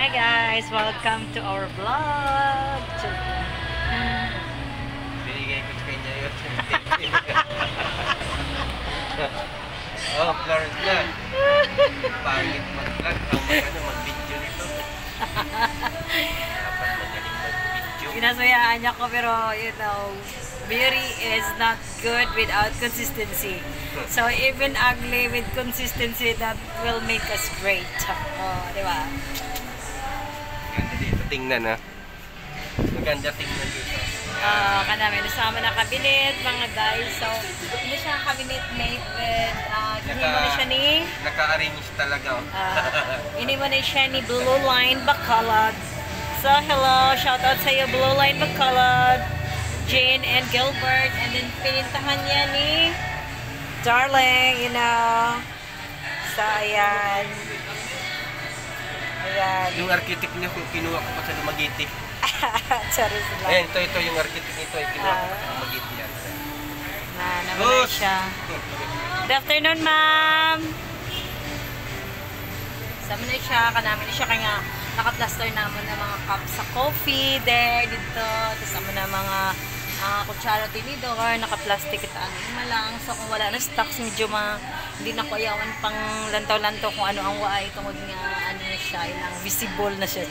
Hi guys, welcome to our vlog. Binigay ko sa kanya yun. Oh, Florence na. Pangit mag-vlog. Mag-video nito. Dapat magaling mag-video. Pinasayaan niya ko pero you know, beauty is not good without consistency. So even ugly with consistency, that will make us great. Oh, di ba? Maganda dito. Tingnan ha. Maganda tingnan dito. Kanami, nasama na kabinet, mga guys. So, hindi siya cabinet made with, hindi mo na siya ni, naka-arrange talaga. hindi mo na siya ni Blue Line Bacolod. So, hello, shout out sa iyo, Blue Line Bacolod, Jane and Gilbert. And then, pinintahan niya ni Darling, you know. So, ayan. Ayan. Yung architect niya, kinuha ko pa sa Dumaguete. Charis lang. Ayan, ito yung architect nito. Kinuha ko pa sa Dumaguete yan. Naman siya. Good afternoon, ma'am. Sama na siya. Kanamin na siya kaya naka-plaster naman ng mga cups sa coffee there, dito. Tapos sama na mga kutsara tinidor, naka-plastic at ano lang. So kung wala na stocks, medyo hindi na ko ayawan pang lantaw-lantaw kung ano ang waay. Tungod nga, ano na siya, ilang visible na siya.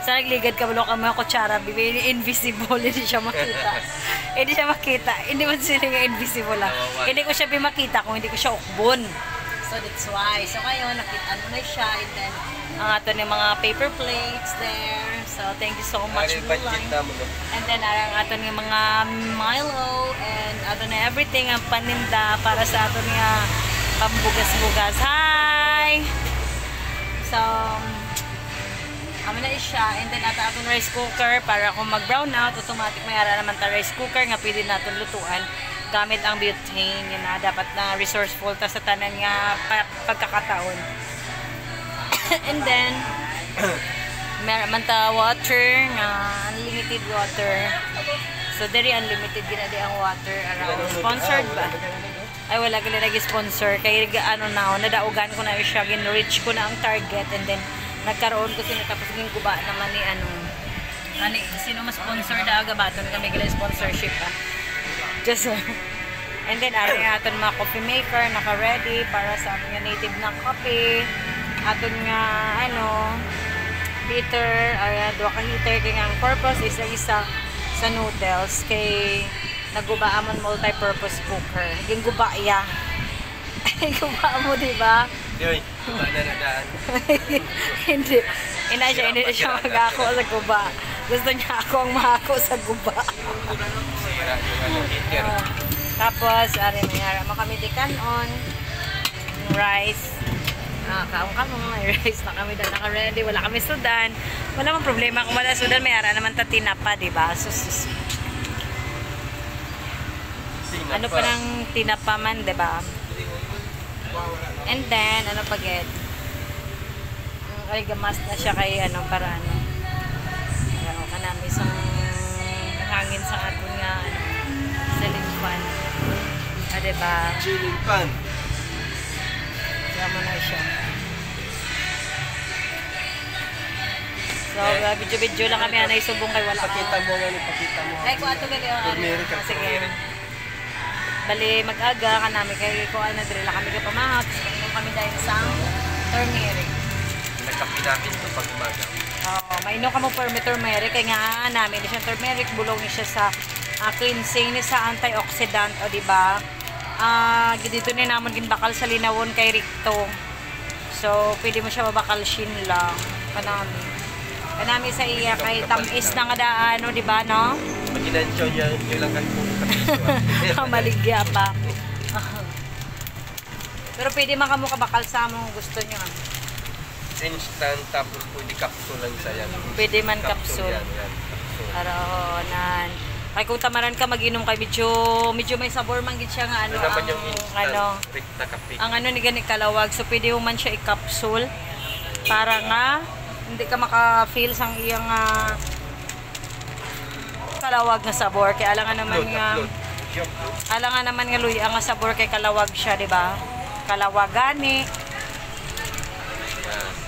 So nagligad ka ka mga kutsara, bibili invisible, hindi siya makita. Hindi siya makita. Hindi man sila nga invisible lang. Hindi ko siya bimakita kung hindi ko siya ukbon. So that's why. So ngayon, nakita na siya. And then, ito na mga paper plates there. So thank you so much, Blue Line. And then, ito na mga Milo. And ito na everything ang paninda para sa ito nga pambugas-bugas. Hi! So, na siya. And then, ito na rice cooker para kung mag-brown out, automatic mayara naman ta rice cooker nga pwede natin lutuan gamit ang butane. Yun na, dapat na resourceful ta sa tanan nga pagkakataon. And then, meron man ta water nga unlimited water. So, very unlimited ginadi ang water around. Sponsored ba? Ay, wala gali nag-sponsor. Kaya ano na, nadaugan ko na siya, gin-reach ko na ang target. And then, nagkaroon ko sino tapos yung guba naman ni sino mas sponsor da agabaton kami gali sponsorship just and then ating aton mga coffee maker naka-ready para sa ating native na coffee aton nga heater duha ka heater kay ang purpose is isa sa noodles kay naguba amon multi-purpose cooker ging guba ya guba mo diba Yoy, guba na nadaan. Hindi na siya mag-ako sa guba. Gusto niya ako ang mahako sa guba. Tapos, may kami di kanon. Rice. Kaong-kamong may rice na kami dahil naka-ready. Wala kami sudan. Wala mang problema kung wala sudan. May ara naman tinapa, diba? Ano pa ng tinapa man, diba? And then, paged? Ay, gamas na siya kay, para kanami isang hangin sa aton nga, ceiling fan. Diba? Ceiling fan. Sama na siya. So, video-video lang kami, isubong kay wala. Pakita mo nga, pakita mo. Ay, kung ato gali, sige. Bali, mag-aga ka namin kay kung ano drila kami ka pamahap. Pagkainom kami dahil sa turmeric. Nagkapi natin ito pag umaga. Oo, mainom ka mo turmeric. Kaya nga namin, siya turmeric, bulong niya siya sa cleansing niya sa antioxidant. O diba? Dito na naman ginbakal sa linawon kay Ricto. So, pwede mo siya mabakalshin lang. Kanami sa iya kay tamis na nga daan, diba, no? Pag-inansyaw niya, yun lang Maligya pa. Pero pwede makabakal sa mong gusto nyo. Instant, tapos pwede capsule lang sa yan. Pwede man capsule. Pero, Kaya kung tamaran ka mag-inom kay medyo may sabor man gid siya nga ang ni gani kalawag. So pwede mo man siya i-capsule para nga hindi ka maka-feel sang iyang kalawag na sabor kay alangan naman nga luya nga sabor kay kalawag siya, di ba? Kalawagani.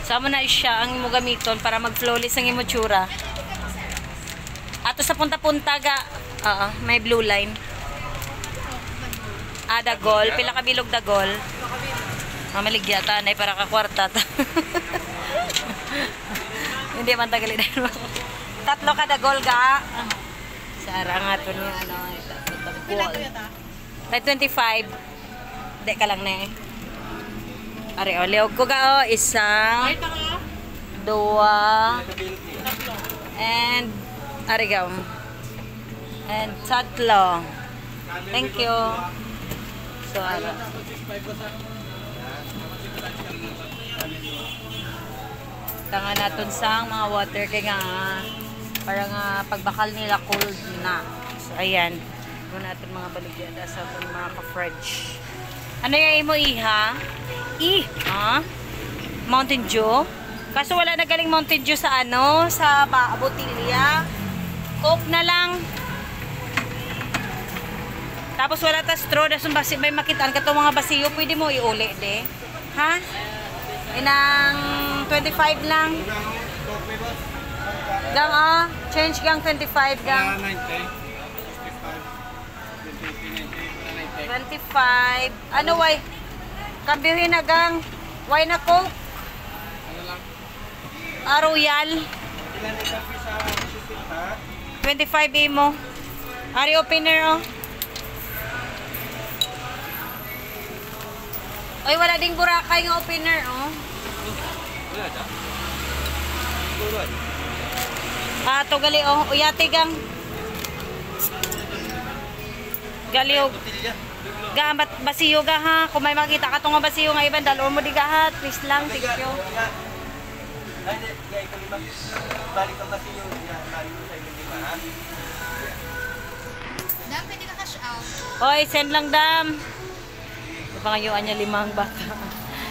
Sama na siya ang imo gamiton para mag-flawless ang imo tsura. Ato sa punta-punta ga, may blue line. Dagol, pila ka bilog dagol. Mamaligya tanay para ka kwarta ta. Hindi man tagali na. Tatlo ka dagol ga. Sara nga to niya ano, dagol. May 25. Hindi ka lang na eh. Ari, liog ko ga isa, dua, and arigaw. And tatlo. Thank you. So, ara. Tanga natin sa mga water kaya nga parang pagbakal nila cold na. So, ayan. Doon natin mga baligyada sa mga ka-fridge. Ano yung imo iha? Mountain Dew? Kaso wala na galing Mountain Dew sa ano, sa botilya. Coke na lang. Tapos wala ta straw, may makitaan ka to mga basiyo, pwede mo iuli de. Ha? Inang 25 lang. Gang change gang 25 gang. 25. Ano why? Kambihin na gang. Why na Coke? Royal. 25 mo. Ari opener Oy, wala ding Boracay nga opener Wala da. To gali uyati gang. Galiog. Gambat basiyo ga ha. Kung may makita ka to nga basiyo nga iban dalon mo di ga ha. Please lang, thank you. Balik ang basiyo. Balik mo sa ilima ha. Dam, pwede ka cash out. Oy, send lang dam. Pangayuan niya 5 bata.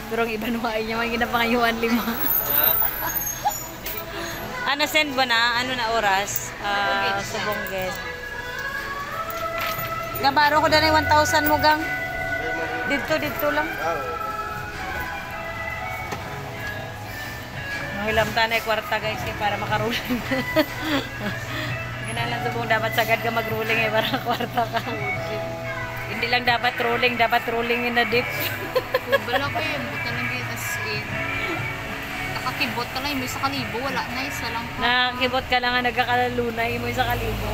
Pero ang iba nuhain niya, may ginapangayuan 5. Ano, send ba na? Ano na oras? Sa Bonggit. Gabaro ko na 1,000 mo gang. Dito lang. Mahilam tanay kwarta guys para makaruling. Ginalan sa buong dapat sagad ka magruling para kwarta ka. Hindi lang dapat rolling in the dip. Bala ko yun, buta lang yun as in. Nakakibot ka lang, may isa kalibo, wala na, isa lang po. Nakakibot ka lang nga nagkakalunay mo sa kalibo.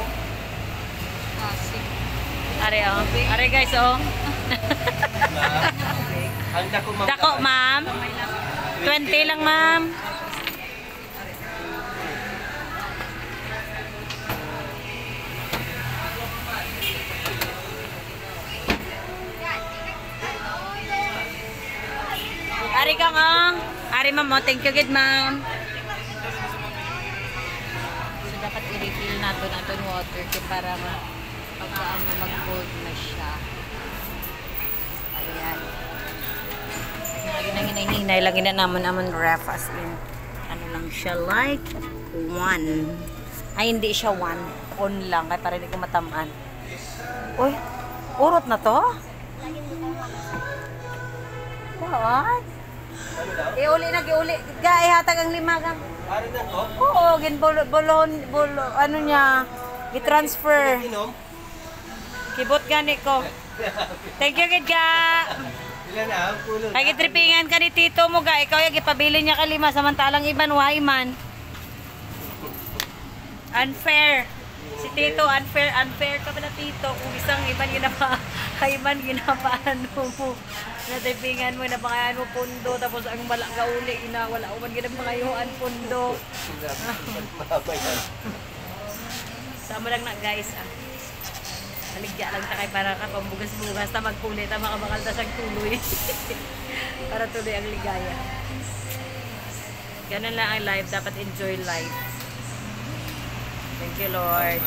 Sige. Are guys Ang Dako ma'am. 20 lang ma'am. Ari ka nga. Ari ma'am, thank you good ma'am. So dapat i-refill natin water para pagka mag-cold na siya. So, ayan. Lagi na hinahinay, lagi na naman ref as in. Ano lang siya, like 1. Ay, hindi siya 1. On lang, kaya para hindi ko matamaan. Uy, urot na to? What? Iuli. Ihatag ang 5 gang. Pare na to? Oo, bolon, ano niya, i-transfer. Kibot gani ko. Thank you, gid ka. Ilan na? Pulo na? Nagitripingan ka ni tito mo ga. Ikaw yung ipabili niya ka 5, samantalang iban, why man? Unfair. Si tito, unfair ka pala tito. Kung isang iban kaiman ginapaan mo. Natripingan mo, napakayaan mo pundo. Tapos ang wala ka uli, wala ko man ginapangayuan pundo. Sama lang na guys. Maligya lang ta kay para ka pambugas-bugas ta magpulit ta makabakalta sa tuloy. Para tuloy ang ligaya. Ganun lang ang life, dapat enjoy life. Thank you Lord.